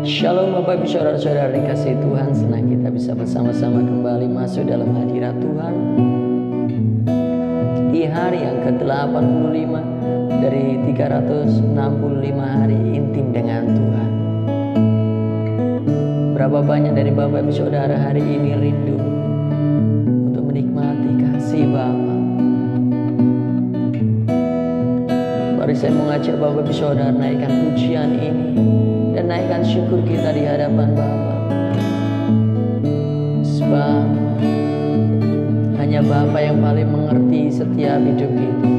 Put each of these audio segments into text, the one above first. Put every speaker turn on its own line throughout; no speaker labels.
Shalom Bapak Ibu Saudara-saudara dikasihi Tuhan. Senang kita bisa bersama-sama kembali masuk dalam hadirat Tuhan di hari yang ke-85 dari 365 hari intim dengan Tuhan. Berapa banyak dari Bapak Ibu Saudara hari ini rindu untuk menikmati kasih Bapa? Mari saya mengajak Bapak Ibu Saudara naikkan pujian ini dan naikkan syukur kita di hadapan Bapa. Sebab hanya Bapa yang paling mengerti setiap hidup kita.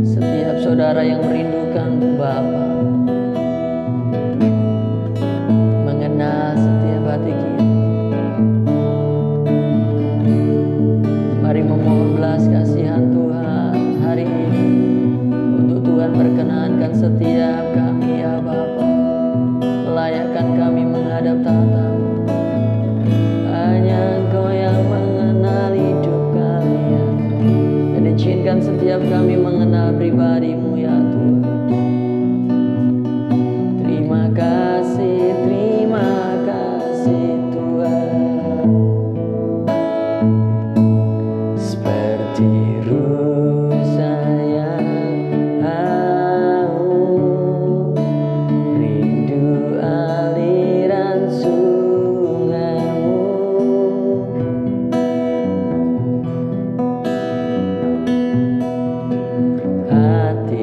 Setiap saudara yang merindukan Bapa, mengenal setiap hati kita. Mari memohon belas kasihan Tuhan hari ini, untuk Tuhan perkenankan setiap kami ya Bapa, melayakkan kami menghadap tahta-Mu. Hanya Engkau yang mengenal hidup kami ya, dan izinkan setiap kami mengenal pribadi-Mu ya Tuhan. Terima kasih Tuhan. Seperti rusa yang haus, rindu aliran sungai-Mu. Hati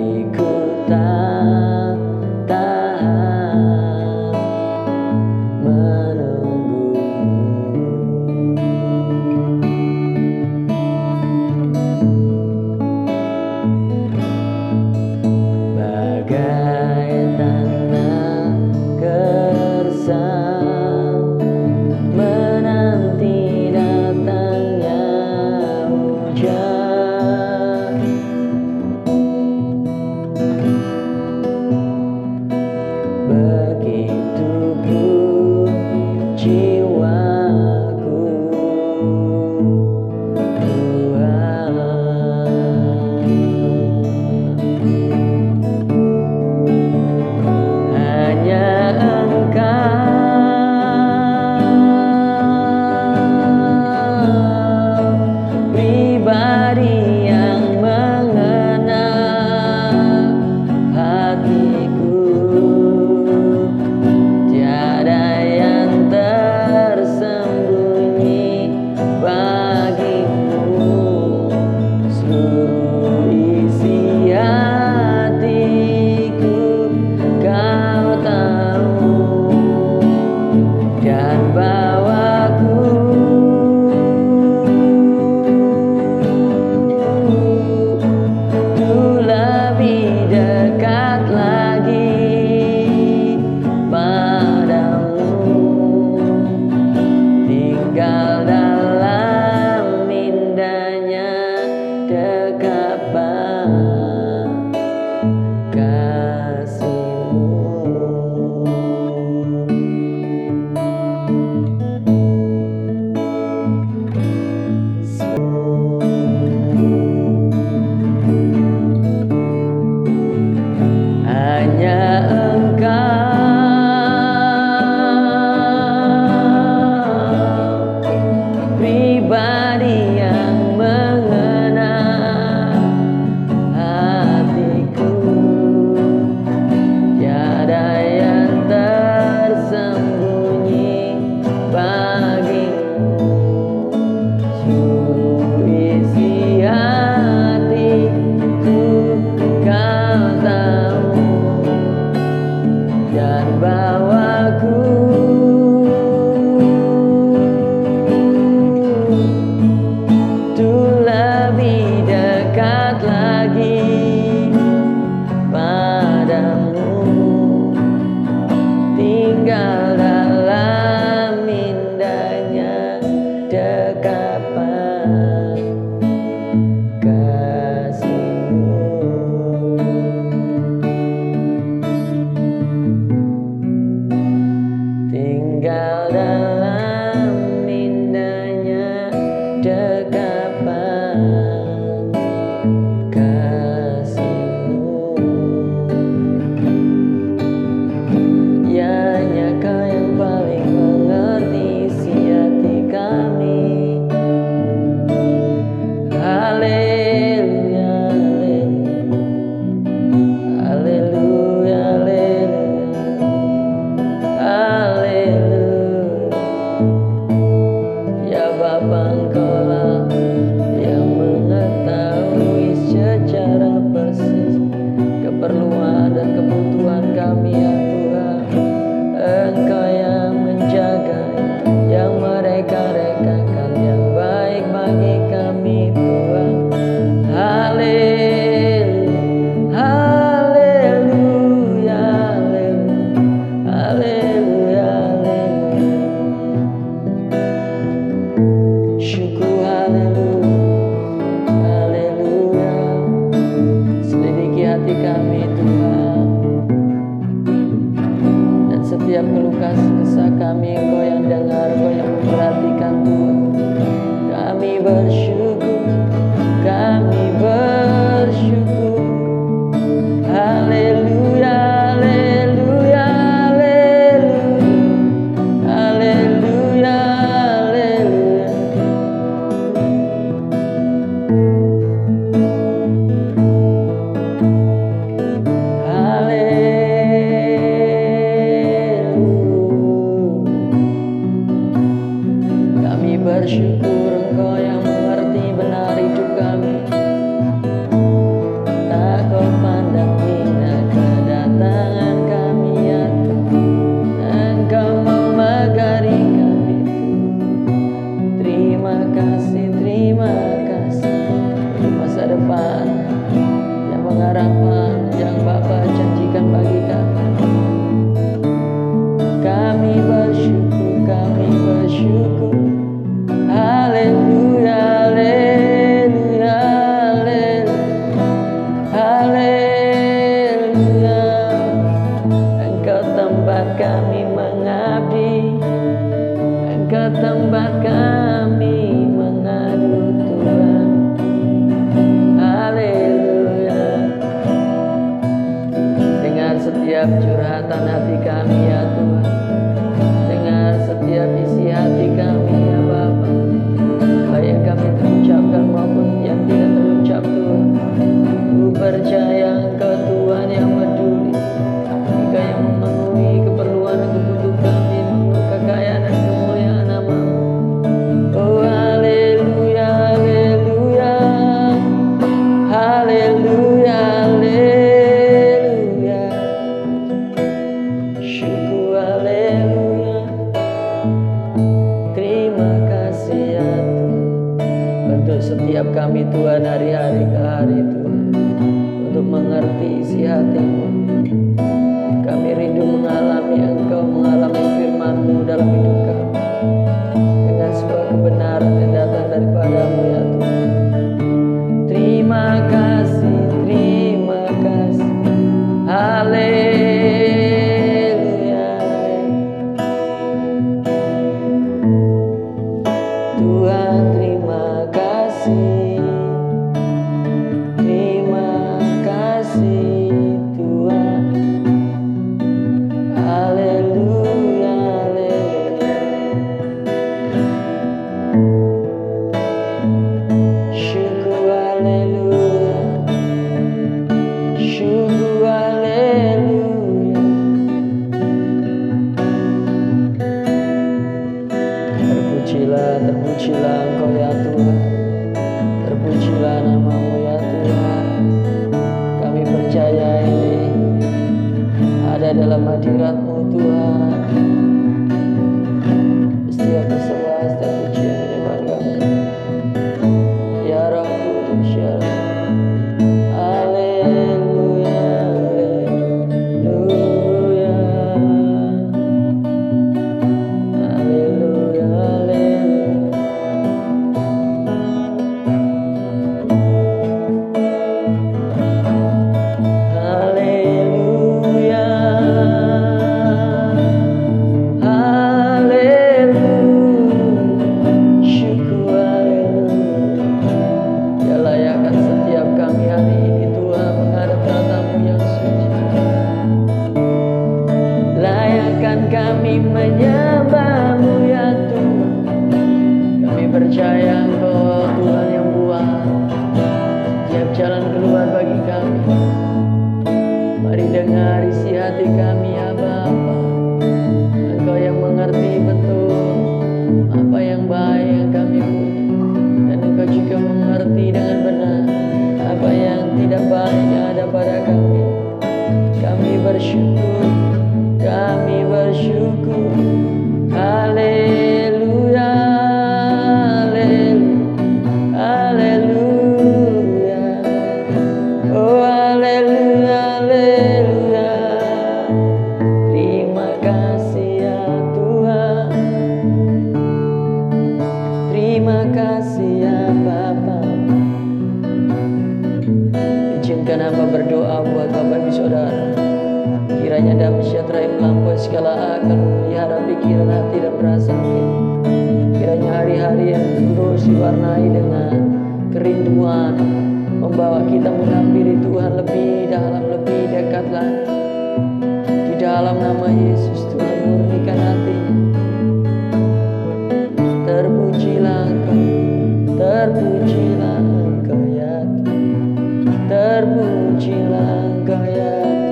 setiap keluh kesah kami, Engkau yang dengar, Engkau yang memperhatikan Tuhan. Kami bersyukur, kami bersyukur. Haleluya, haleluya, haleluya, haleluya, haleluya. Kami bersyukur Engkau yang mengerti benar hidup kami. Tak kau pandang hina kedatangan kami, ya Tuhan. Engkau memagari kami. Terima kasih untuk masa depan yang pengharapan yang Bapa janjikan bagi kami. Kami bersyukur. Haleluya, haleluya, haleluya. Engkau tempat kami mengabdi, Engkau tempat kami mengadu Tuhan. Haleluya. Dengar setiap curhatan hati kami, ya Tuhan. Dengar setiap isi hati kami, ya Bapa. Baik yang kami terucapkan maupun yang tidak terucap, Tuhan. Ku percaya Engkau Tuhan yang peduli, Engkau yang memenuhi keperluan dan kebutuhan kami, menurut kekayaan dan kemuliaan nama-Mu. Oh haleluya, haleluya, haleluya, haleluya. Syukur, haleluya. Terima kasih ya Tuhan. Bentuk setiap kami Tuhan hari-hari ke hari Tuhan, untuk mengerti isi hati-Mu. Kami rindu mengalami Engkau, mengalami firman-Mu dalam hidup kami, dengan sebuah kebenaran yang datang daripada-Mu ya Tuhan. Terima kasih. Haleluya. Tuhan terima kasih. Terima kasih Tuhan. Haleluya, haleluya. Syukur, haleluya. Syukur, haleluya. Terpujilah Engkau ya Tuhan. Terpujilah nama-Mu ya Tuhan. Kami percaya ini ada dalam hadirat-Mu Tuhan. Setiap persembahan, setiap pujian menyembah Kami, ya Roh Kudus, ya Roh. Haleluya, haleluya, haleluya, haleluya, haleluya. Syukur, haleluya. Ya layakkan setiap kami hari ini Tuhan menghadap tatamu yang suci. Layakkan kami menyembah-Mu ya Tuhan. Kami percaya Engkau Tuhan yang buat setiap jalan keluar bagi kami. Mari dengar isi hati kami ya Bapa. Engkau yang mengerti betul apa yang baik yang kami punya, dan Engkau juga mengerti dengan benar apa yang tidak baik yang ada pada kami. Kami bersyukur. Haleluya, haleluya. Oh haleluya, haleluya. Terima kasih ya Tuhan. Terima kasih ya Bapa. Izinkan hamba berdoa buat Bapak Ibu Saudara. Kiranya damai sejahtera yang melampaui segala akal, melihara pikiran, hati dan perasaan kita. Kiranya hari-hari yang terus diwarnai dengan kerinduan, membawa kita menghampiri Tuhan lebih dalam, lebih dekat lagi. Di dalam nama Yesus, Tuhan murnikan hatinya. Terpujilah Engkau, terpujilah Engkau ya Tuhan, terpujilah Engkau ya Tuhan.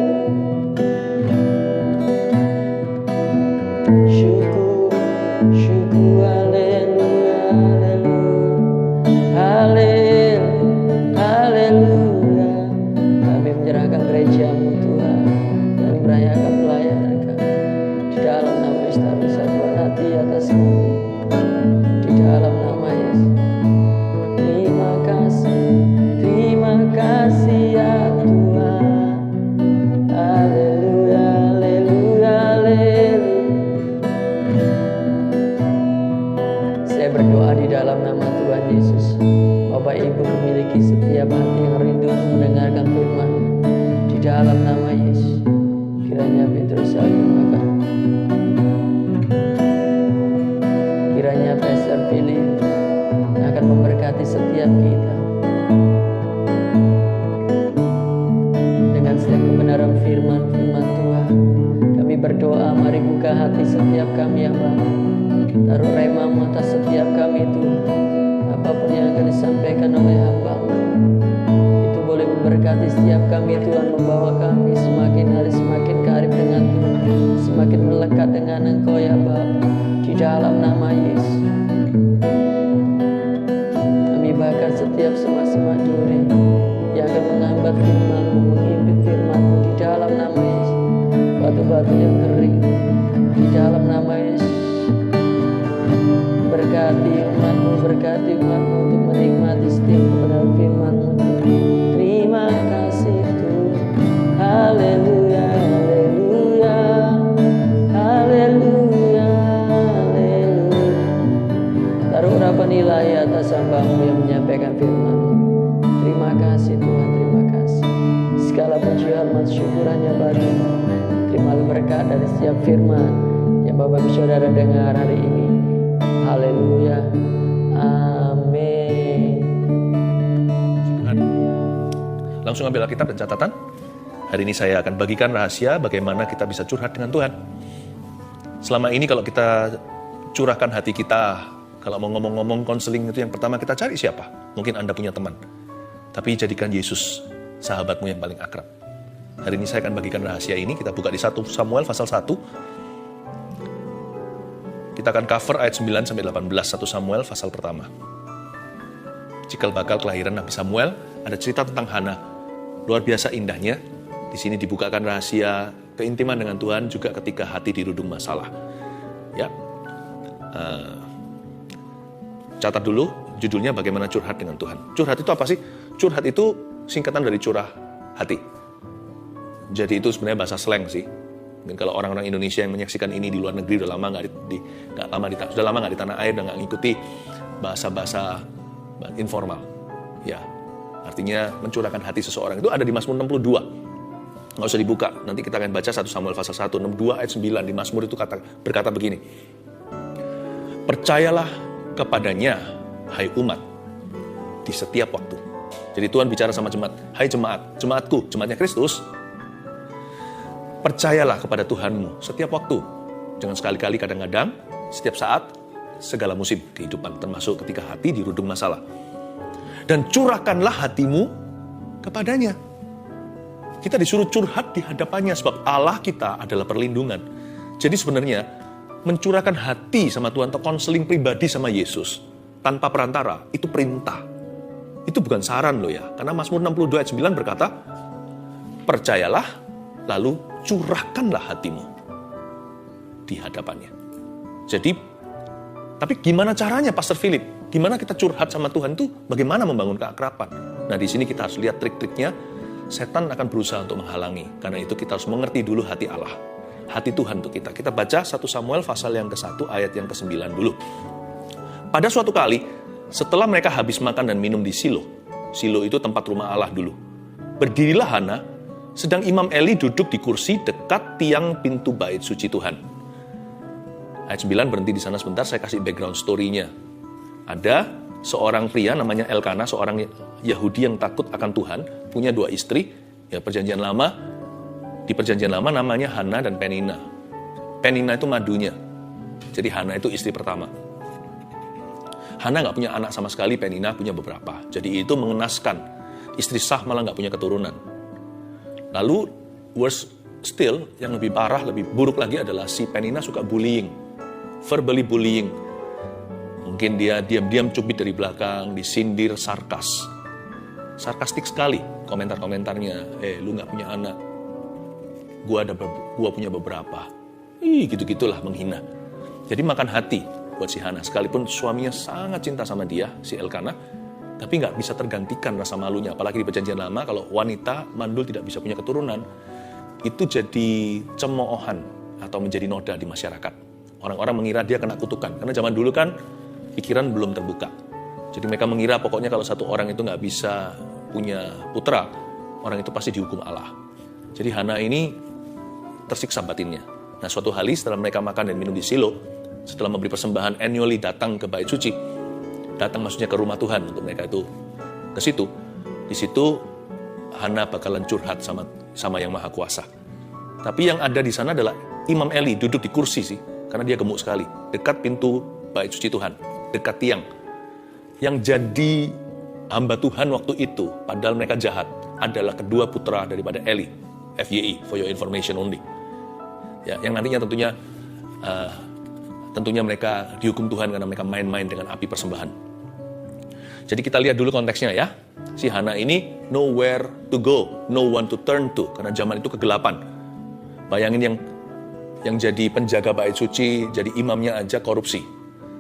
Syukur, syukur, haleluya, haleluya, haleluya, haleluya. Kami menyerahkan gereja-Mu Tuhan, kami merayakan pelayanan kami. Di dalam nama Yesus, kami satukan hati atas kami. Di dalam nama Yesus. Terima kasih ya Tuhan. Haleluya, haleluya, haleluya. Saya berdoa di dalam nama Tuhan Yesus. Bapak Ibu memiliki setiap hati yang rindu untuk mendengarkan firman. Di dalam nama Yesus. Kiranya Petrus maka kiranya Pastor Philip yang akan memberkati setiap kita dengan setiap kebenaran firman-firman Tuhan. Kami berdoa, mari buka hati setiap kami ya Bapa. Taruh rema-Mu atas setiap kami Tuhan. Apapun yang akan disampaikan oleh hamba-Mu, itu boleh memberkati setiap kami Tuhan, membawa kami semakin hari semakin karib dengan Tuhan, semakin melekat dengan Engkau ya Bapa. Di dalam nama Yesus. Kami bakar setiap semak-semak duri yang akan menghambat firman-Mu, menghimpit firman-Mu di dalam nama Yesus. Batu-batu yang kering di dalam nama Yesus. Berkati umat-Mu, berkati umat-Mu untuk menikmati setiap kebenaran firman-Mu. Terima kasih Tuhan. Haleluya, haleluya, haleluya, haleluya. Taruh urapan ilahi atas hamba-Mu yang menyampaikan firman-Mu. Terima kasih Tuhan, terima kasih. Segala puji, hormat, syukur hanya bagi-Mu. Terimalah berkat dari setiap firman yang Bapak Ibu Saudara dengar hari ini. Haleluya, amin.
Langsung ambil Alkitab dan catatan. Hari ini saya akan bagikan rahasia bagaimana kita bisa curhat dengan Tuhan. Selama ini kalau kita curahkan hati kita, kalau mau ngomong-ngomong konseling itu yang pertama kita cari siapa? Mungkin Anda punya teman. Tapi jadikan Yesus sahabatmu yang paling akrab. Hari ini saya akan bagikan rahasia ini. Kita buka di 1 Samuel pasal 1. Kita akan cover ayat 9 sampai 18, 1 Samuel pasal pertama. Cikal bakal kelahiran Nabi Samuel, ada cerita tentang Hana. Luar biasa indahnya. Di sini dibukakan rahasia keintiman dengan Tuhan juga ketika hati dirudung masalah. Ya. Catat dulu judulnya bagaimana curhat dengan Tuhan. Curhat itu apa sih? Curhat itu singkatan dari curah hati. Jadi itu sebenarnya bahasa slang sih. Mungkin kalau orang-orang Indonesia yang menyaksikan ini di luar negeri sudah lama nggak di tanah air dan nggak ngikuti bahasa-bahasa informal. Ya, artinya mencurahkan hati seseorang itu ada di Mazmur 62. Nggak usah dibuka. Nanti kita akan baca 1 Samuel pasal 1, 62 ayat 9 di Mazmur itu berkata begini. Percayalah kepadanya, hai umat, di setiap waktu. Jadi Tuhan bicara sama jemaat, hai jemaat, jemaatku, jemaatnya Kristus. Percayalah kepada Tuhanmu setiap waktu. Jangan sekali-kali, kadang-kadang, setiap saat, segala musim kehidupan, termasuk ketika hati dirudung masalah. Dan curahkanlah hatimu kepadanya. Kita disuruh curhat di hadapannya, sebab Allah kita adalah perlindungan. Jadi sebenarnya, mencurahkan hati sama Tuhan atau konseling pribadi sama Yesus, tanpa perantara, itu perintah. Itu bukan saran loh ya. Karena Mazmur 62 ayat 9 berkata, percayalah, lalu curahkanlah hatimu di hadapannya. Jadi, tapi gimana caranya Pastor Philip? Gimana kita curhat sama Tuhan itu? Bagaimana membangun keakraban? Nah di sini kita harus lihat trik-triknya. Setan akan berusaha untuk menghalangi. Karena itu kita harus mengerti dulu hati Allah. Hati Tuhan untuk kita. Kita baca 1 Samuel pasal yang ke-1 ayat yang ke-9 dulu. Pada suatu kali, setelah mereka habis makan dan minum di Silo. Silo itu tempat rumah Allah dulu. Berdirilah Hana, Sedang Imam Eli duduk di kursi dekat tiang pintu bait suci Tuhan. Ayat 9 berhenti di sana sebentar, saya kasih background story-nya. Ada seorang pria namanya Elkana, seorang Yahudi yang takut akan Tuhan, punya 2 istri, ya perjanjian lama. Di perjanjian lama namanya Hana dan Penina. Penina itu madunya. Jadi Hana itu istri pertama. Hana nggak punya anak sama sekali, Penina punya beberapa. Jadi itu mengenaskan. Istri sah malah nggak punya keturunan. Lalu worse still, yang lebih parah, lebih buruk lagi adalah si Penina suka bullying. Verbally bullying. Mungkin dia diam-diam cubit dari belakang, disindir, sarkastik sekali komentar-komentarnya. Lu nggak punya anak, gua punya beberapa. Gitu-gitulah menghina. Jadi makan hati buat si Hana. Sekalipun suaminya sangat cinta sama dia, si Elkana, tapi nggak bisa tergantikan rasa malunya. Apalagi di perjanjian lama, kalau wanita mandul tidak bisa punya keturunan, itu jadi cemoohan atau menjadi noda di masyarakat. Orang-orang mengira dia kena kutukan. Karena zaman dulu kan pikiran belum terbuka. Jadi mereka mengira pokoknya kalau satu orang itu nggak bisa punya putra, orang itu pasti dihukum Allah. Jadi Hana ini tersiksa batinnya. Nah, suatu hari setelah mereka makan dan minum di Silo, setelah memberi persembahan annually datang ke bait suci, datang maksudnya ke rumah Tuhan untuk mereka itu ke situ. Di situ Hana bakalan curhat sama Yang Maha Kuasa. Tapi yang ada di sana adalah Imam Eli duduk di kursi sih, karena dia gemuk sekali, dekat pintu bait suci Tuhan, dekat tiang. Yang jadi hamba Tuhan waktu itu, padahal mereka jahat, adalah kedua putra daripada Eli, FYI, for your information only. Ya, yang nantinya tentunya mereka dihukum Tuhan karena mereka main-main dengan api persembahan. Jadi kita lihat dulu konteksnya ya. Si Hana ini nowhere to go, no one to turn to, karena zaman itu kegelapan. Bayangin yang jadi penjaga bait suci, jadi imamnya aja korupsi.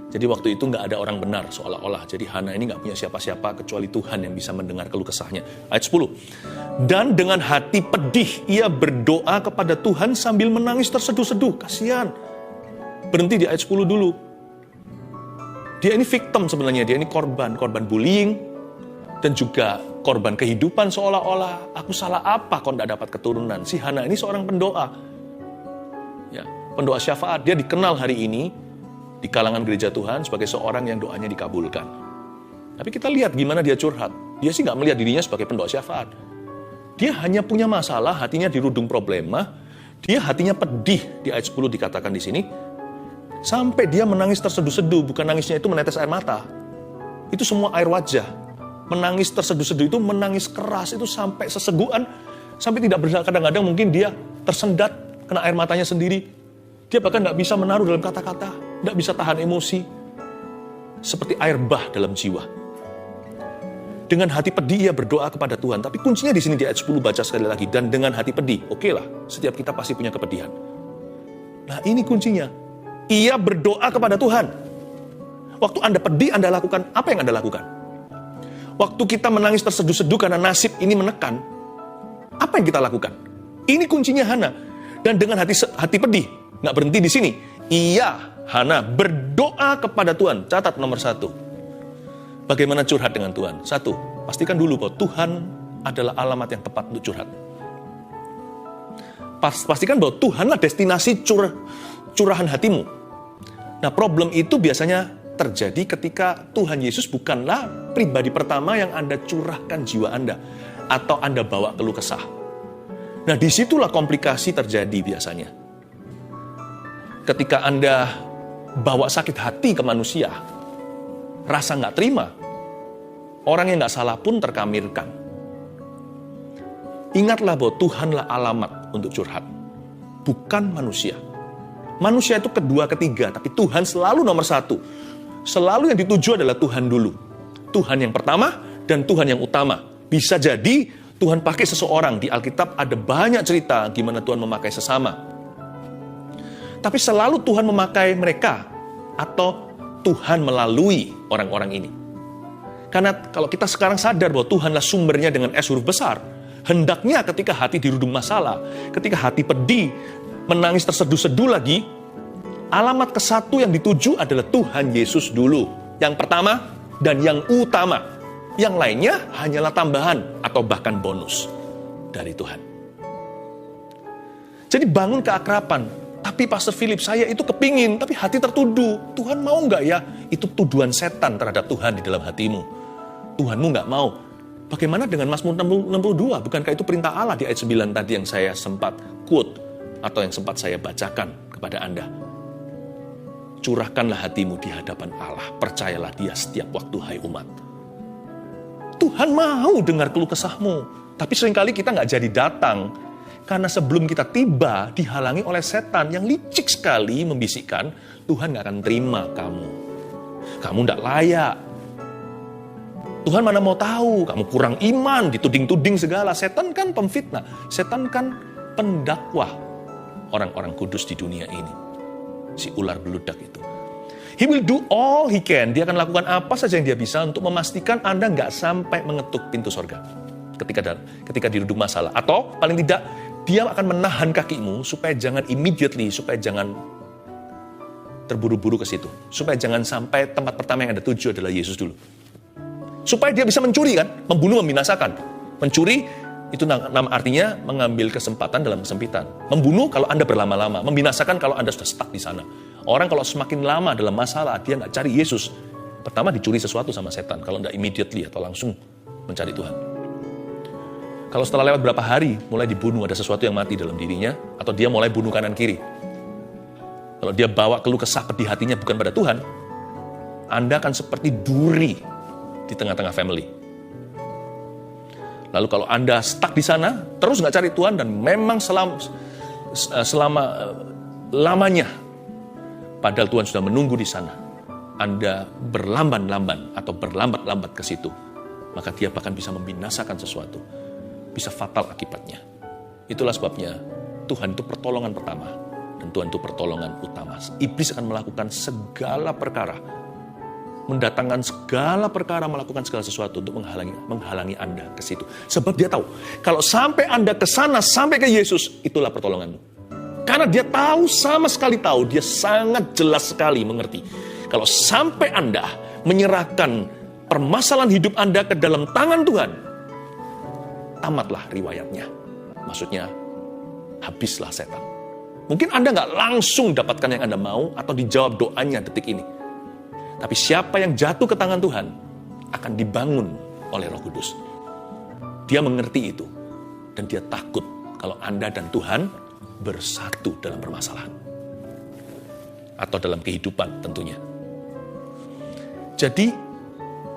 Jadi waktu itu nggak ada orang benar seolah-olah. Jadi Hana ini nggak punya siapa-siapa kecuali Tuhan yang bisa mendengar keluh kesahnya. Ayat 10. Dan dengan hati pedih ia berdoa kepada Tuhan sambil menangis terseduh-seduh. Kasihan. Berhenti di ayat 10 dulu. Dia ini victim sebenarnya, dia ini korban bullying dan juga korban kehidupan seolah-olah aku salah apa kok tidak dapat keturunan. Si Hana ini seorang pendoa. Ya, pendoa syafaat. Dia dikenal hari ini di kalangan gereja Tuhan sebagai seorang yang doanya dikabulkan. Tapi kita lihat gimana dia curhat. Dia sih nggak melihat dirinya sebagai pendoa syafaat. Dia hanya punya masalah, hatinya dirudung problema. Dia hatinya pedih, di ayat 10 dikatakan di sini. Sampai dia menangis terseduh-seduh, bukan nangisnya itu menetes air mata. Itu semua air wajah. Menangis terseduh-seduh itu menangis keras, itu sampai sesegukan, sampai tidak benar. Kadang-kadang mungkin dia tersendat, kena air matanya sendiri. Dia bahkan tidak bisa menaruh dalam kata-kata, tidak bisa tahan emosi. Seperti air bah dalam jiwa. Dengan hati pedih ia berdoa kepada Tuhan. Tapi kuncinya di sini di ayat 10 baca sekali lagi. Dan dengan hati pedih. Oke lah, setiap kita pasti punya kepedihan. Nah ini kuncinya. Ia berdoa kepada Tuhan. Waktu Anda pedih, Anda lakukan apa yang Anda lakukan? Waktu kita menangis terseduh-seduh karena nasib ini menekan, apa yang kita lakukan? Ini kuncinya Hana. Dan dengan hati pedih, nggak berhenti di sini. Ia, Hana, berdoa kepada Tuhan. Catat nomor 1. Bagaimana curhat dengan Tuhan? 1, pastikan dulu bahwa Tuhan adalah alamat yang tepat untuk curhat. Pastikan bahwa Tuhanlah destinasi curahan hatimu. Nah, problem itu biasanya terjadi ketika Tuhan Yesus bukanlah pribadi pertama yang Anda curahkan jiwa Anda atau Anda bawa keluh kesah. Nah, disitulah komplikasi terjadi biasanya. Ketika Anda bawa sakit hati ke manusia, rasa nggak terima, orang yang nggak salah pun terkamirkan. Ingatlah bahwa Tuhanlah alamat untuk curhat, bukan manusia. Manusia itu kedua, ketiga, tapi Tuhan selalu nomor 1. Selalu yang dituju adalah Tuhan dulu. Tuhan yang pertama dan Tuhan yang utama. Bisa jadi Tuhan pakai seseorang. Di Alkitab ada banyak cerita gimana Tuhan memakai sesama. Tapi selalu Tuhan memakai mereka atau Tuhan melalui orang-orang ini. Karena kalau kita sekarang sadar bahwa Tuhanlah sumbernya dengan S huruf besar, hendaknya ketika hati dirudung masalah, ketika hati pedih, menangis terseduh-seduh lagi, alamat ke-1 yang dituju adalah Tuhan Yesus dulu. Yang pertama dan yang utama. Yang lainnya hanyalah tambahan atau bahkan bonus dari Tuhan. Jadi bangun keakraban. Tapi Pastor Philip, saya itu kepingin, tapi hati tertuduh. Tuhan mau nggak ya? Itu tuduhan setan terhadap Tuhan di dalam hatimu. Tuhanmu nggak mau. Bagaimana dengan Mazmur 62? Bukankah itu perintah Allah di ayat 9 tadi yang saya sempat quote, atau yang sempat saya bacakan kepada Anda? Curahkanlah hatimu di hadapan Allah. Percayalah Dia setiap waktu, hai umat. Tuhan mau dengar keluh kesahmu. Tapi seringkali kita nggak jadi datang. Karena sebelum kita tiba, dihalangi oleh setan yang licik sekali membisikkan, Tuhan nggak akan terima kamu. Kamu nggak layak. Tuhan mana mau tahu, kamu kurang iman, dituding-tuding segala. Setan kan pemfitnah. Setan kan pendakwah orang-orang kudus di dunia ini. Si ular beludak itu. He will do all he can. Dia akan lakukan apa saja yang dia bisa untuk memastikan Anda nggak sampai mengetuk pintu sorga ketika dirudung masalah. Atau paling tidak, dia akan menahan kakimu supaya jangan immediately, supaya jangan terburu-buru ke situ. Supaya jangan sampai tempat pertama yang Anda tuju adalah Yesus dulu. Supaya dia bisa mencuri kan, membunuh, membinasakan. Mencuri itu nama artinya mengambil kesempatan dalam kesempitan. Membunuh kalau Anda berlama-lama, membinasakan kalau Anda sudah stuck di sana. Orang kalau semakin lama dalam masalah, dia nggak cari Yesus. Pertama dicuri sesuatu sama setan, kalau nggak immediately atau langsung mencari Tuhan. Kalau setelah lewat berapa hari, mulai dibunuh, ada sesuatu yang mati dalam dirinya, atau dia mulai bunuh kanan kiri. Kalau dia bawa keluh kesah pedih hatinya bukan pada Tuhan, Anda akan seperti duri di tengah-tengah family. Lalu kalau Anda stuck di sana, terus nggak cari Tuhan, dan memang selama lamanya, padahal Tuhan sudah menunggu di sana, Anda berlamban-lamban atau berlambat-lambat ke situ, maka dia bahkan bisa membinasakan sesuatu. Bisa fatal akibatnya. Itulah sebabnya Tuhan itu pertolongan pertama dan Tuhan itu pertolongan utama. Iblis akan melakukan segala perkara, mendatangkan segala perkara, melakukan segala sesuatu untuk menghalangi Anda ke situ. Sebab dia tahu, kalau sampai Anda ke sana, sampai ke Yesus, itulah pertolonganmu. Karena dia tahu, sama sekali tahu, dia sangat jelas sekali mengerti. Kalau sampai Anda menyerahkan permasalahan hidup Anda ke dalam tangan Tuhan, tamatlah riwayatnya. Maksudnya, habislah setan. Mungkin Anda nggak langsung dapatkan yang Anda mau atau dijawab doanya detik ini. Tapi siapa yang jatuh ke tangan Tuhan akan dibangun oleh Roh Kudus. Dia mengerti itu. Dan dia takut kalau Anda dan Tuhan bersatu dalam permasalahan. Atau dalam kehidupan tentunya. Jadi,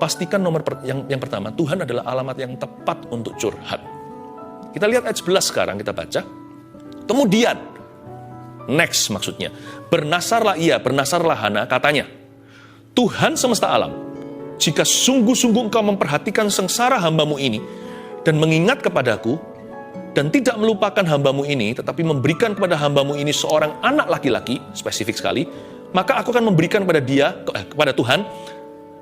pastikan yang pertama, Tuhan adalah alamat yang tepat untuk curhat. Kita lihat ayat 11 sekarang, kita baca. Kemudian, next maksudnya, bernasarlah Hana, katanya, Tuhan semesta alam, jika sungguh-sungguh engkau memperhatikan sengsara hambamu ini, dan mengingat kepadaku, dan tidak melupakan hambamu ini, tetapi memberikan kepada hambamu ini seorang anak laki-laki, spesifik sekali, maka aku akan memberikan kepada Tuhan,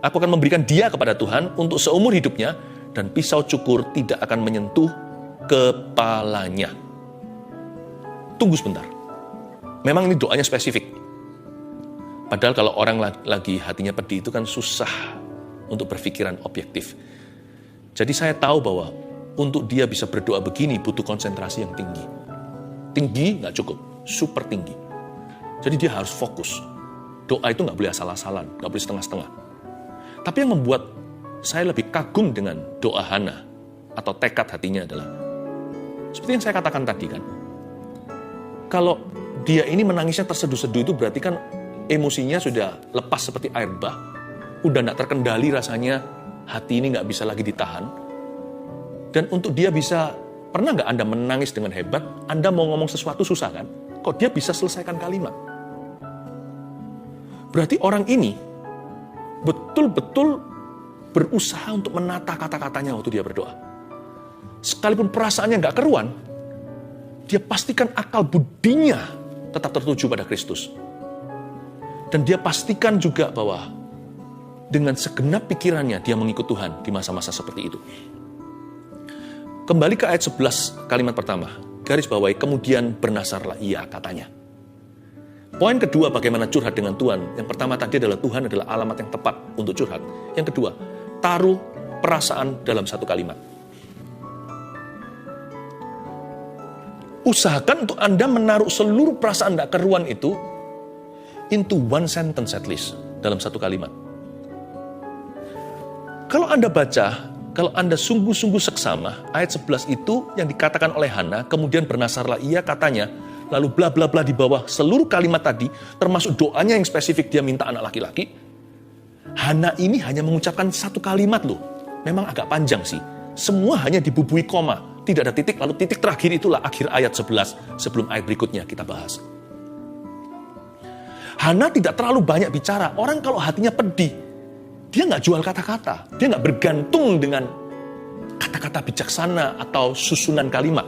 aku akan memberikan dia kepada Tuhan untuk seumur hidupnya, dan pisau cukur tidak akan menyentuh kepalanya. Tunggu sebentar. Memang ini doanya spesifik. Padahal kalau orang lagi hatinya pedih itu kan susah untuk berpikiran objektif. Jadi saya tahu bahwa untuk dia bisa berdoa begini butuh konsentrasi yang tinggi. Tinggi nggak cukup, super tinggi. Jadi dia harus fokus. Doa itu nggak boleh asal-asalan, nggak boleh setengah-setengah. Tapi yang membuat saya lebih kagum dengan doa Hana atau tekad hatinya adalah seperti yang saya katakan tadi kan. Kalau dia ini menangisnya terseduh-seduh itu berarti kan emosinya sudah lepas seperti air bah. Udah gak terkendali rasanya, hati ini gak bisa lagi ditahan. Dan untuk dia bisa, pernah gak Anda menangis dengan hebat, Anda mau ngomong sesuatu susah kan? Kok dia bisa selesaikan kalimat? Berarti orang ini betul-betul berusaha untuk menata kata-katanya waktu dia berdoa. Sekalipun perasaannya gak keruan, dia pastikan akal budinya tetap tertuju pada Kristus. Dan dia pastikan juga bahwa dengan segenap pikirannya dia mengikut Tuhan di masa-masa seperti itu. Kembali ke ayat 11 kalimat pertama. Garis bawahi, kemudian bernasarlah ia, katanya. Poin kedua, bagaimana curhat dengan Tuhan. Yang pertama tadi adalah Tuhan adalah alamat yang tepat untuk curhat. Yang kedua, taruh perasaan dalam satu kalimat. Usahakan untuk Anda menaruh seluruh perasaan tidak keruan itu into one sentence at least, dalam satu kalimat. Kalau Anda baca, kalau Anda sungguh-sungguh seksama, ayat 11 itu yang dikatakan oleh Hana, kemudian bernasarlah ia katanya, lalu bla bla bla di bawah seluruh kalimat tadi, termasuk doanya yang spesifik dia minta anak laki-laki. Hana ini hanya mengucapkan satu kalimat loh. Memang agak panjang sih. Semua hanya dibubui koma. Tidak ada titik, lalu titik terakhir itulah akhir ayat 11 sebelum ayat berikutnya kita bahas. Hana tidak terlalu banyak bicara. Orang kalau hatinya pedih, dia nggak jual kata-kata. Dia nggak bergantung dengan kata-kata bijaksana atau susunan kalimat.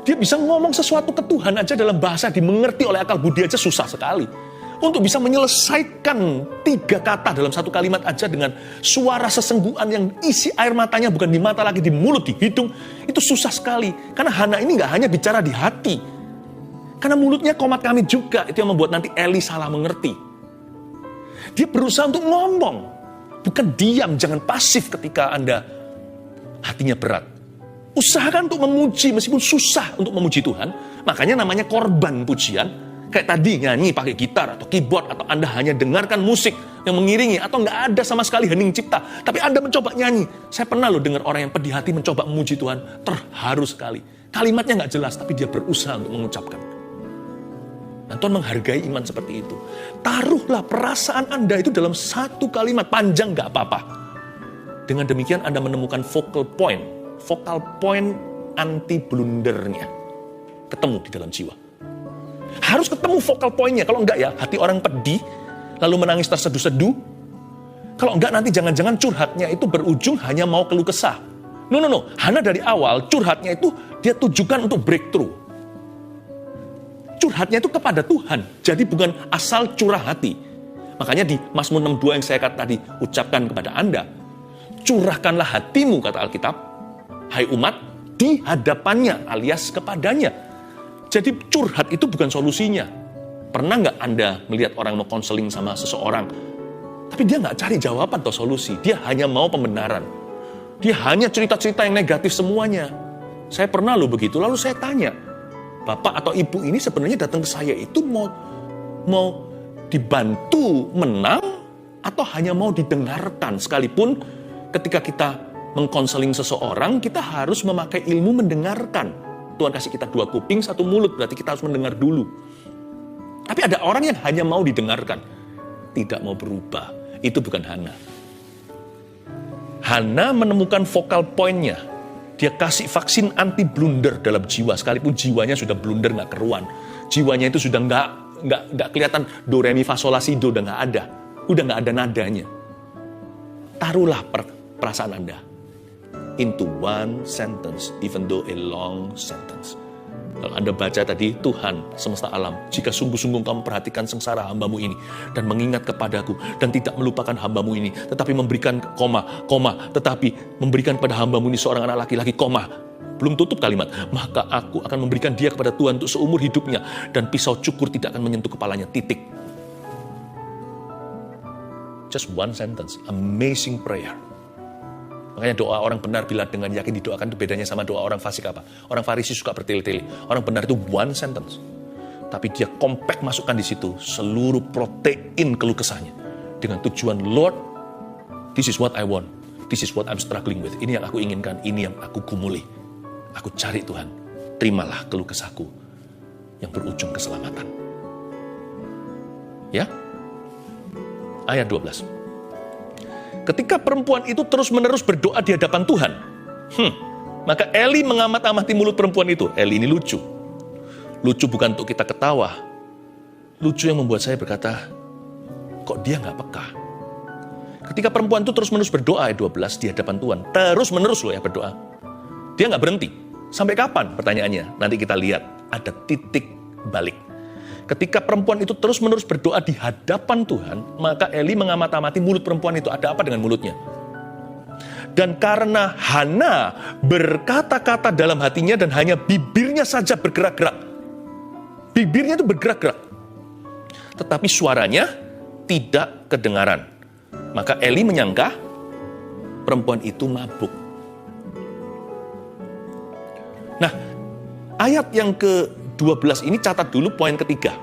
Dia bisa ngomong sesuatu ke Tuhan aja dalam bahasa dimengerti oleh akal budi aja susah sekali. Untuk bisa menyelesaikan 3 kata dalam satu kalimat aja dengan suara sesenggukan yang isi air matanya bukan di mata lagi, di mulut, di hidung. Itu susah sekali. Karena Hana ini nggak hanya bicara di hati. Karena mulutnya komat kamit juga. Itu yang membuat nanti Eli salah mengerti. Dia berusaha untuk ngomong. Bukan diam, jangan pasif ketika Anda hatinya berat. Usahakan untuk memuji meskipun susah untuk memuji Tuhan. Makanya namanya korban pujian. Kayak tadi nyanyi pakai gitar atau keyboard, atau Anda hanya dengarkan musik yang mengiringi, atau nggak ada sama sekali hening cipta, tapi Anda mencoba nyanyi. Saya pernah loh dengar orang yang pedih hati mencoba memuji Tuhan, terharu sekali. Kalimatnya nggak jelas, tapi dia berusaha untuk mengucapkan. Dan Tuhan menghargai iman seperti itu. Taruhlah perasaan Anda itu dalam satu kalimat, panjang nggak apa-apa. Dengan demikian Anda menemukan focal point anti blundernya. Ketemu di dalam jiwa. Harus ketemu focal point-nya. Kalau enggak ya, hati orang pedih, lalu menangis terseduh-seduh. Kalau enggak nanti jangan-jangan curhatnya itu berujung hanya mau keluh kesah. No. Hana dari awal curhatnya itu dia tujukan untuk breakthrough. Curhatnya itu kepada Tuhan. Jadi bukan asal curah hati. Makanya di Mazmur 62 yang saya tadi ucapkan kepada Anda. Curahkanlah hatimu, kata Alkitab. Hai umat, di hadapannya alias kepadanya. Jadi curhat itu bukan solusinya. Pernah nggak Anda melihat orang mau konseling sama seseorang, tapi dia nggak cari jawaban atau solusi. Dia hanya mau pembenaran. Dia hanya cerita-cerita yang negatif semuanya. Saya pernah loh begitu, lalu saya tanya, Bapak atau Ibu ini sebenarnya datang ke saya itu mau dibantu menang, atau hanya mau didengarkan? Sekalipun ketika kita mengkonseling seseorang, kita harus memakai ilmu mendengarkan. Tuhan kasih kita 2 kuping, 1 mulut, berarti kita harus mendengar dulu. Tapi ada orang yang hanya mau didengarkan, tidak mau berubah. Itu bukan Hana. Hana menemukan focal point-nya. Dia kasih vaksin anti blunder dalam jiwa, sekalipun jiwanya sudah blunder nggak keruan. Jiwanya itu sudah nggak kelihatan do re mi fa sol la si do, udah nggak ada, nggak ada nadanya. Taruhlah perasaan Anda into one sentence, even though a long sentence. Kalau Anda baca tadi, Tuhan semesta alam, jika sungguh-sungguh kamu perhatikan sengsara hambamu ini, dan mengingat kepadaku, dan tidak melupakan hambamu ini, tetapi memberikan tetapi memberikan pada hambamu ini seorang anak laki-laki, belum tutup kalimat, maka aku akan memberikan dia kepada Tuhan untuk seumur hidupnya, dan pisau cukur tidak akan menyentuh kepalanya, titik. Just one sentence, amazing prayer. Makanya doa orang benar bila dengan yakin didoakan itu bedanya sama doa orang fasik apa? Orang Farisi suka bertele-tele. Orang benar itu one sentence. Tapi dia compact masukkan di situ seluruh protein keluh kesahnya. Dengan tujuan, Lord, this is what I want. This is what I'm struggling with. Ini yang aku inginkan, ini yang aku gumuli. Aku cari Tuhan. Terimalah keluh kesahku yang berujung keselamatan. Ya? Ayat 12. Ketika perempuan itu terus-menerus berdoa di hadapan Tuhan, maka Eli mengamat-amati mulut perempuan itu. Eli ini lucu. Lucu bukan untuk kita ketawa. Lucu yang membuat saya berkata, kok dia nggak peka? Ketika perempuan itu terus-menerus berdoa, ayat 12, di hadapan Tuhan. Terus-menerus loh ya berdoa. Dia nggak berhenti. Sampai kapan? Pertanyaannya. Nanti kita lihat. Ada titik balik. Ketika perempuan itu terus-menerus berdoa di hadapan Tuhan, maka Eli mengamat-amati mulut perempuan itu. Ada apa dengan mulutnya? Dan karena Hana berkata-kata dalam hatinya dan hanya bibirnya saja bergerak-gerak. Bibirnya itu bergerak-gerak. Tetapi suaranya tidak kedengaran. Maka Eli menyangka perempuan itu mabuk. Nah, ayat yang ke-12 ini catat dulu poin ketiga.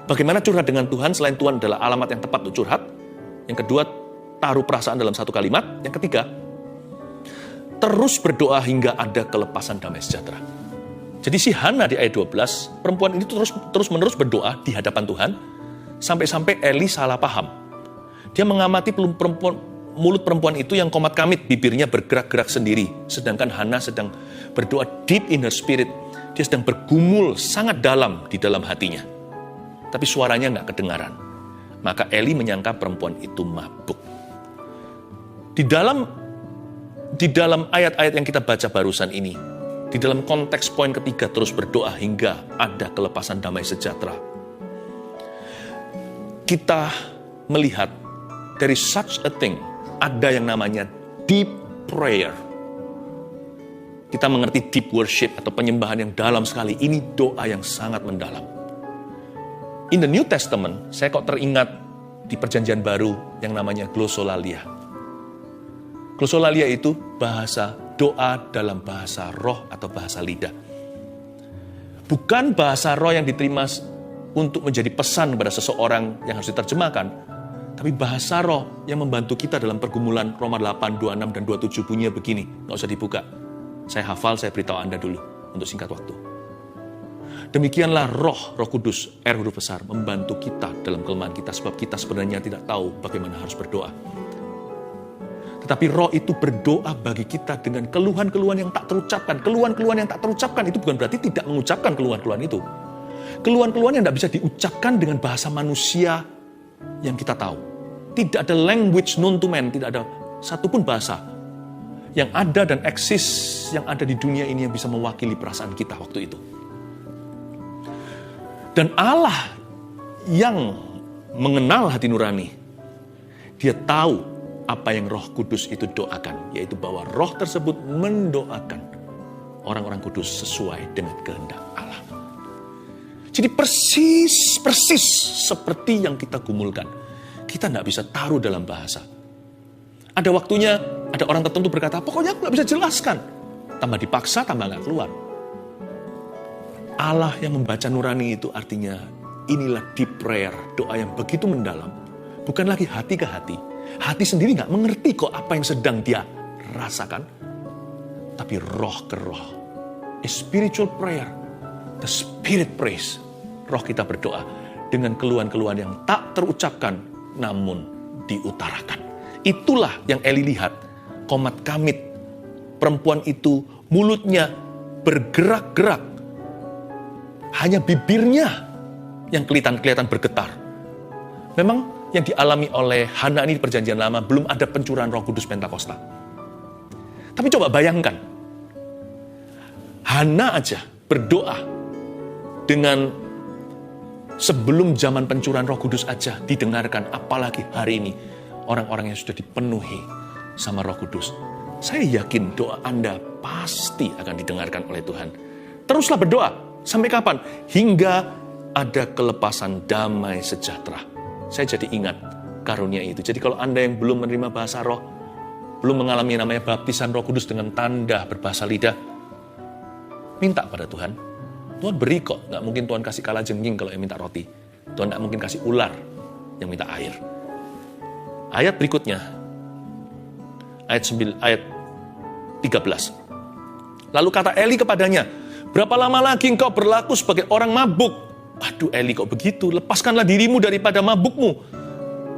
Bagaimana curhat dengan Tuhan selain Tuhan adalah alamat yang tepat untuk curhat. Yang kedua, taruh perasaan dalam satu kalimat. Yang ketiga, terus berdoa hingga ada kelepasan damai sejahtera. Jadi si Hana di ayat 12, perempuan ini terus-menerus berdoa di hadapan Tuhan, sampai-sampai Eli salah paham. Dia mengamati mulut perempuan itu yang komat kamit, bibirnya bergerak-gerak sendiri. Sedangkan Hana sedang berdoa deep in her spirit. Dia sedang bergumul sangat dalam di dalam hatinya. Tapi suaranya nggak kedengaran. Maka Eli menyangka perempuan itu mabuk. Di dalam ayat-ayat yang kita baca barusan ini, di dalam konteks poin ketiga terus berdoa hingga ada kelepasan damai sejahtera, kita melihat dari such a thing, ada yang namanya deep prayer. Kita mengerti deep worship atau penyembahan yang dalam sekali. Ini doa yang sangat mendalam. In the New Testament, saya kok teringat di perjanjian baru yang namanya glosolalia. Glosolalia itu bahasa doa dalam bahasa roh atau bahasa lidah. Bukan bahasa roh yang diterima untuk menjadi pesan kepada seseorang yang harus diterjemahkan, tapi bahasa roh yang membantu kita dalam pergumulan. Roma 8, 26 dan 27 bunyinya begini, nggak usah dibuka. Saya hafal, saya beritahu Anda dulu untuk singkat waktu. Demikianlah roh kudus, R huruf besar, membantu kita dalam kelemahan kita, sebab kita sebenarnya tidak tahu bagaimana harus berdoa. Tetapi roh itu berdoa bagi kita dengan keluhan-keluhan yang tak terucapkan. Keluhan-keluhan yang tak terucapkan itu bukan berarti tidak mengucapkan keluhan-keluhan itu. Keluhan-keluhan yang tidak bisa diucapkan dengan bahasa manusia yang kita tahu. Tidak ada language known to man, tidak ada satupun bahasa yang ada dan eksis yang ada di dunia ini yang bisa mewakili perasaan kita waktu itu. Dan Allah yang mengenal hati nurani, dia tahu apa yang Roh Kudus itu doakan, yaitu bahwa Roh tersebut mendoakan orang-orang kudus sesuai dengan kehendak Allah. Jadi persis seperti yang kita gumulkan. Kita tidak bisa taruh dalam bahasa. Ada waktunya, ada orang tertentu berkata, pokoknya aku tidak bisa jelaskan. Tambah dipaksa, tambah nggak keluar. Allah yang membaca nurani itu artinya inilah deep prayer, doa yang begitu mendalam. Bukan lagi hati ke hati. Hati sendiri nggak mengerti kok apa yang sedang dia rasakan. Tapi roh ke roh. A spiritual prayer. The spirit praise. Roh kita berdoa dengan keluhan-keluhan yang tak terucapkan namun diutarakan. Itulah yang Eli lihat. Komat kamit. Perempuan itu mulutnya bergerak-gerak. Hanya bibirnya yang kelihatan bergetar. Memang yang dialami oleh Hana ini di perjanjian lama belum ada pencurahan Roh Kudus Pentakosta. Tapi coba bayangkan. Hana aja berdoa dengan sebelum zaman pencurahan Roh Kudus aja didengarkan, apalagi hari ini orang-orang yang sudah dipenuhi sama Roh Kudus. Saya yakin doa Anda pasti akan didengarkan oleh Tuhan. Teruslah berdoa. Sampai kapan? Hingga ada kelepasan damai sejahtera. Saya jadi ingat karunia itu. Jadi kalau Anda yang belum menerima bahasa roh, belum mengalami namanya baptisan Roh Kudus dengan tanda berbahasa lidah, minta pada Tuhan. Tuhan beri kok. Nggak mungkin Tuhan kasih kalajengking kalau yang minta roti. Tuhan nggak mungkin kasih ular yang minta air. Ayat berikutnya, ayat 13. Lalu kata Eli kepadanya, berapa lama lagi engkau berlaku sebagai orang mabuk? Aduh Eli kok begitu? Lepaskanlah dirimu daripada mabukmu.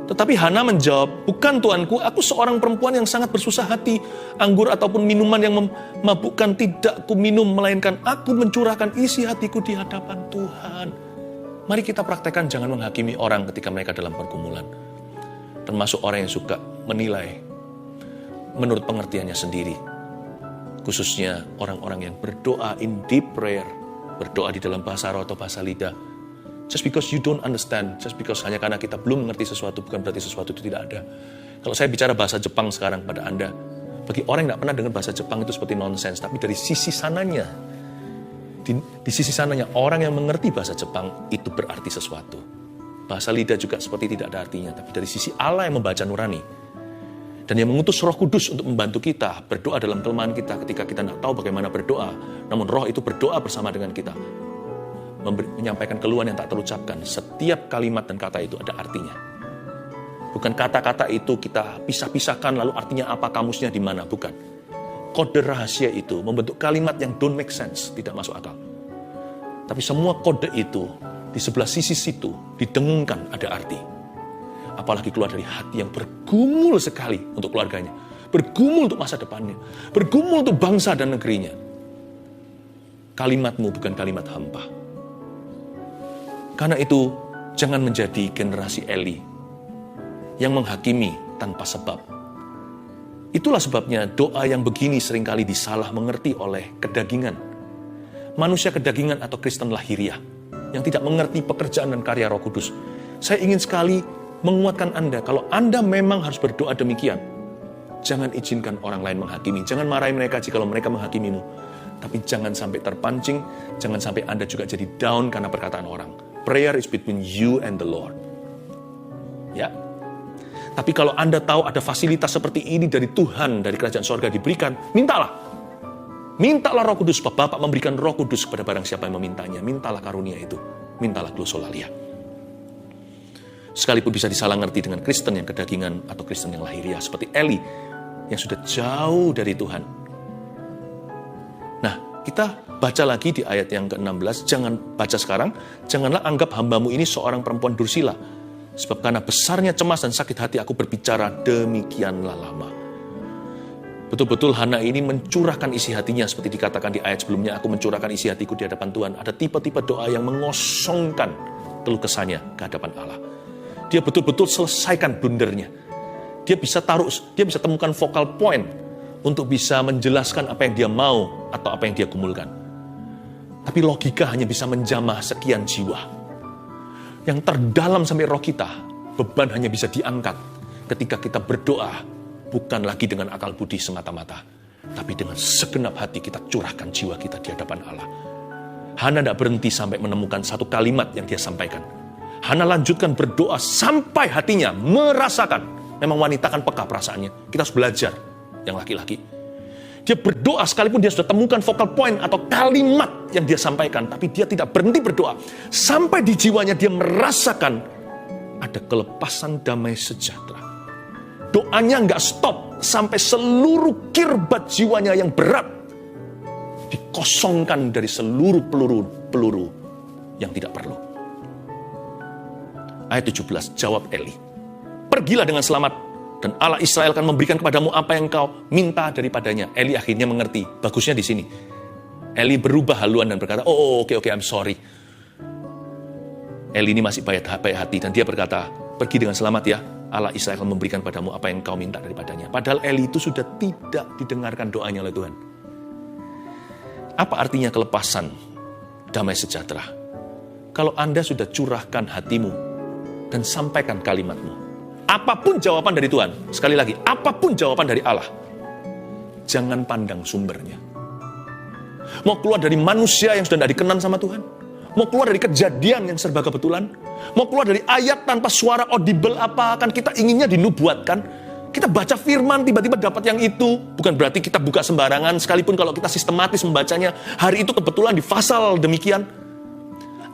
Tetapi Hana menjawab, bukan Tuanku, aku seorang perempuan yang sangat bersusah hati. Anggur ataupun minuman yang memabukkan tidak ku minum, melainkan aku mencurahkan isi hatiku di hadapan Tuhan. Mari kita praktekkan jangan menghakimi orang ketika mereka dalam pergumulan. Termasuk orang yang suka menilai menurut pengertiannya sendiri. Khususnya orang-orang yang berdoa in deep prayer, berdoa di dalam bahasa roh atau bahasa lidah. Just because you don't understand, just because hanya karena kita belum mengerti sesuatu, bukan berarti sesuatu itu tidak ada. Kalau saya bicara bahasa Jepang sekarang pada Anda, bagi orang yang tidak pernah dengar bahasa Jepang itu seperti nonsense, tapi dari sisi sananya, di sisi sananya orang yang mengerti bahasa Jepang itu berarti sesuatu. Bahasa lidah juga seperti tidak ada artinya, tapi dari sisi Allah yang membaca nurani, Dan yang mengutus Roh Kudus untuk membantu kita berdoa dalam kelemahan kita ketika kita tidak tahu bagaimana berdoa. Namun Roh itu berdoa bersama dengan kita. Menyampaikan keluhan yang tak terucapkan. Setiap kalimat dan kata itu ada artinya. Bukan kata-kata itu kita pisah-pisahkan lalu artinya apa, kamusnya di mana. Bukan. Kode rahasia itu membentuk kalimat yang don't make sense. Tidak masuk akal. Tapi semua kode itu di sebelah sisi situ didengungkan ada arti. Apalagi keluar dari hati yang bergumul sekali untuk keluarganya. Bergumul untuk masa depannya. Bergumul untuk bangsa dan negerinya. Kalimatmu bukan kalimat hampa. Karena itu, jangan menjadi generasi Eli yang menghakimi tanpa sebab. Itulah sebabnya doa yang begini seringkali disalah mengerti oleh kedagingan. Manusia kedagingan atau Kristen lahiriah yang tidak mengerti pekerjaan dan karya Roh Kudus. Saya ingin sekali menguatkan Anda, kalau Anda memang harus berdoa demikian, jangan izinkan orang lain menghakimi. Jangan marahi mereka jika mereka menghakimimu. Tapi jangan sampai terpancing, jangan sampai Anda juga jadi down karena perkataan orang. Prayer is between you and the Lord. Ya. Tapi kalau Anda tahu ada fasilitas seperti ini dari Tuhan, dari kerajaan sorga diberikan, mintalah. Mintalah Roh Kudus, Bapak memberikan Roh Kudus kepada barang siapa yang memintanya. Mintalah karunia itu. Mintalah glosolalia. Sekalipun bisa disalah ngerti dengan Kristen yang kedagingan atau Kristen yang lahiriah seperti Eli yang sudah jauh dari Tuhan. Nah, kita baca lagi di ayat yang ke-16. Jangan baca sekarang. Janganlah anggap hambamu ini seorang perempuan dursila. Sebab karena besarnya cemas dan sakit hati aku berbicara demikianlah lama. Betul-betul Hana ini mencurahkan isi hatinya seperti dikatakan di ayat sebelumnya, aku mencurahkan isi hatiku di hadapan Tuhan. Ada tipe-tipe doa yang mengosongkan keluh kesahnya ke hadapan Allah. Dia betul-betul selesaikan blundernya. Dia bisa temukan focal point untuk bisa menjelaskan apa yang dia mau atau apa yang dia gumulkan. Tapi logika hanya bisa menjamah sekian jiwa. Yang terdalam sampai roh kita, beban hanya bisa diangkat ketika kita berdoa. Bukan lagi dengan akal budi semata-mata, tapi dengan segenap hati kita curahkan jiwa kita di hadapan Allah. Hana tidak berhenti sampai menemukan satu kalimat yang dia sampaikan. Hana lanjutkan berdoa sampai hatinya merasakan. Memang wanita kan peka perasaannya. Kita harus belajar yang laki-laki. Dia berdoa sekalipun dia sudah temukan focal point atau kalimat yang dia sampaikan, tapi dia tidak berhenti berdoa. Sampai di jiwanya dia merasakan ada kelepasan damai sejahtera. Doanya nggak stop sampai seluruh kirbat jiwanya yang berat dikosongkan dari seluruh peluru yang tidak perlu. Ayat 17, jawab Eli, pergilah dengan selamat dan Allah Israel akan memberikan kepadamu apa yang kau minta daripadanya. Eli akhirnya mengerti. Bagusnya di sini. Eli berubah haluan dan berkata, oke, I'm sorry. Eli ini masih baik hati dan dia berkata, pergi dengan selamat ya. Allah Israel akan memberikan padamu apa yang kau minta daripadanya. Padahal Eli itu sudah tidak didengarkan doanya oleh Tuhan. Apa artinya kelepasan damai sejahtera? Kalau Anda sudah curahkan hatimu dan sampaikan kalimatmu, apapun jawaban dari Tuhan, sekali lagi, apapun jawaban dari Allah, jangan pandang sumbernya. Mau keluar dari manusia yang sudah tidak dikenan sama Tuhan, mau keluar dari kejadian yang serba kebetulan, mau keluar dari ayat tanpa suara audible apa, kan kita inginnya dinubuatkan. Kita baca firman, tiba-tiba dapat yang itu. Bukan berarti kita buka sembarangan, sekalipun kalau kita sistematis membacanya, hari itu kebetulan di pasal demikian.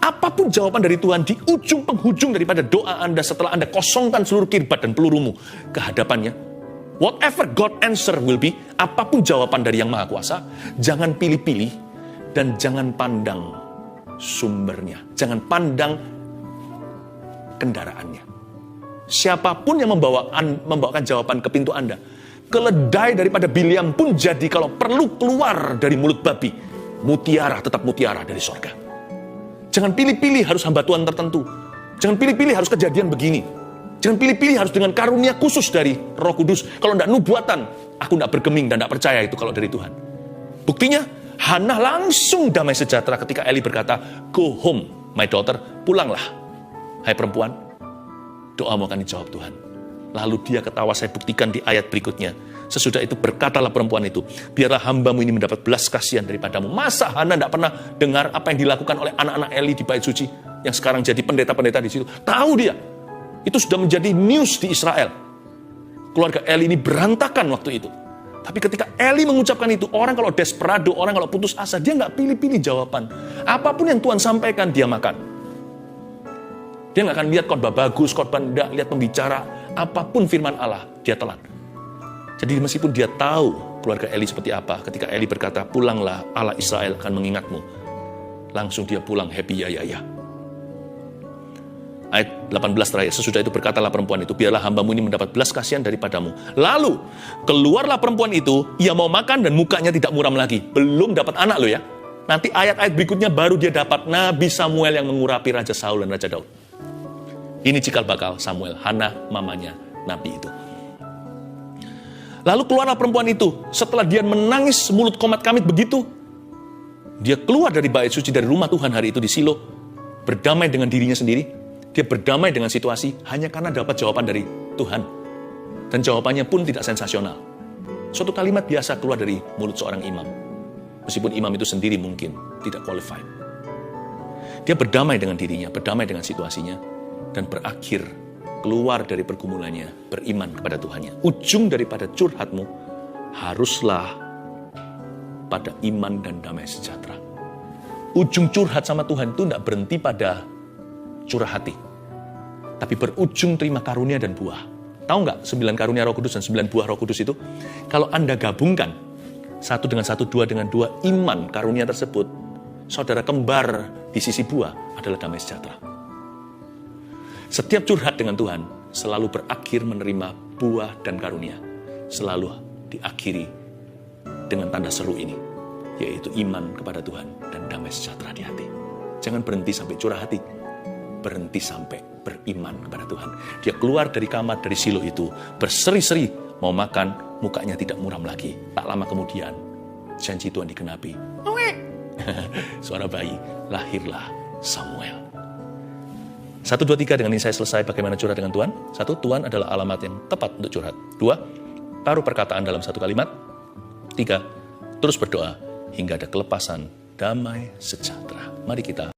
Apapun jawaban dari Tuhan, di ujung penghujung daripada doa Anda setelah Anda kosongkan seluruh kirbat dan pelurumu ke hadapannya, whatever God answer will be, apapun jawaban dari Yang Maha Kuasa, jangan pilih-pilih dan jangan pandang sumbernya. Jangan pandang kendaraannya. Siapapun yang membawakan jawaban ke pintu Anda, keledai daripada Bileam pun jadi kalau perlu keluar dari mulut babi, mutiara tetap mutiara dari sorga. Jangan pilih-pilih harus hamba Tuhan tertentu. Jangan pilih-pilih harus kejadian begini. Jangan pilih-pilih harus dengan karunia khusus dari Roh Kudus. Kalau tidak nubuatan, aku tidak bergeming dan tidak percaya itu kalau dari Tuhan. Buktinya, Hana langsung damai sejahtera ketika Eli berkata, go home, my daughter, pulanglah. Hai perempuan, doamu akan dijawab Tuhan. Lalu dia ketawa, saya buktikan di ayat berikutnya. Sesudah itu berkatalah perempuan itu, biarlah hambamu ini mendapat belas kasihan daripadamu. Masa Hana tidak pernah dengar apa yang dilakukan oleh anak-anak Eli di bait suci, yang sekarang jadi pendeta-pendeta di situ? Tahu dia, itu sudah menjadi news di Israel. Keluarga Eli ini berantakan waktu itu. Tapi ketika Eli mengucapkan itu, orang kalau desperado, orang kalau putus asa, dia nggak pilih-pilih jawaban. Apapun yang Tuhan sampaikan, dia makan. Dia nggak akan lihat khotbah bagus, khotbah enggak, lihat pembicara. Apapun firman Allah, dia telan. Jadi meskipun dia tahu keluarga Eli seperti apa, ketika Eli berkata, pulanglah, Allah Israel akan mengingatmu. Langsung dia pulang, happy ya. Ayat 18 terakhir, sesudah itu berkatalah perempuan itu, biarlah hambamu ini mendapat belas kasihan daripadamu. Lalu, keluarlah perempuan itu, ia mau makan dan mukanya tidak muram lagi. Belum dapat anak loh ya. Nanti ayat-ayat berikutnya baru dia dapat Nabi Samuel yang mengurapi Raja Saul dan Raja Daud. Ini cikal bakal Samuel, Hana mamanya Nabi itu. Lalu keluarlah perempuan itu, setelah dia menangis mulut komat kamit begitu, dia keluar dari bait suci, dari rumah Tuhan hari itu di Silo, berdamai dengan dirinya sendiri. Dia berdamai dengan situasi hanya karena dapat jawaban dari Tuhan. Dan jawabannya pun tidak sensasional. Suatu kalimat biasa keluar dari mulut seorang imam. Meskipun imam itu sendiri mungkin tidak qualified. Dia berdamai dengan dirinya, berdamai dengan situasinya, dan berakhir keluar dari pergumulannya, beriman kepada Tuhannya. Ujung daripada curhatmu haruslah pada iman dan damai sejahtera. Ujung curhat sama Tuhan itu tidak berhenti pada curah hati, tapi berujung terima karunia dan buah. Tahu nggak 9 karunia Roh Kudus dan 9 buah Roh Kudus itu? Kalau Anda gabungkan 1 dengan 1, 2 dengan 2, iman karunia tersebut, saudara kembar di sisi buah adalah damai sejahtera. Setiap curhat dengan Tuhan selalu berakhir menerima buah dan karunia. Selalu diakhiri dengan tanda seru ini, yaitu iman kepada Tuhan dan damai sejahtera di hati. Jangan berhenti sampai curah hati. Berhenti sampai beriman kepada Tuhan. Dia keluar dari kamar, dari Silo itu, berseri-seri, mau makan, mukanya tidak muram lagi. Tak lama kemudian, janji Tuhan digenapi. Suara bayi, lahirlah Samuel. 1, 2, 3, dengan ini saya selesai bagaimana curhat dengan Tuhan. 1, Tuhan adalah alamat yang tepat untuk curhat. 2, taruh perkataan dalam 1 kalimat. 3, terus berdoa hingga ada kelepasan, damai, sejahtera. Mari kita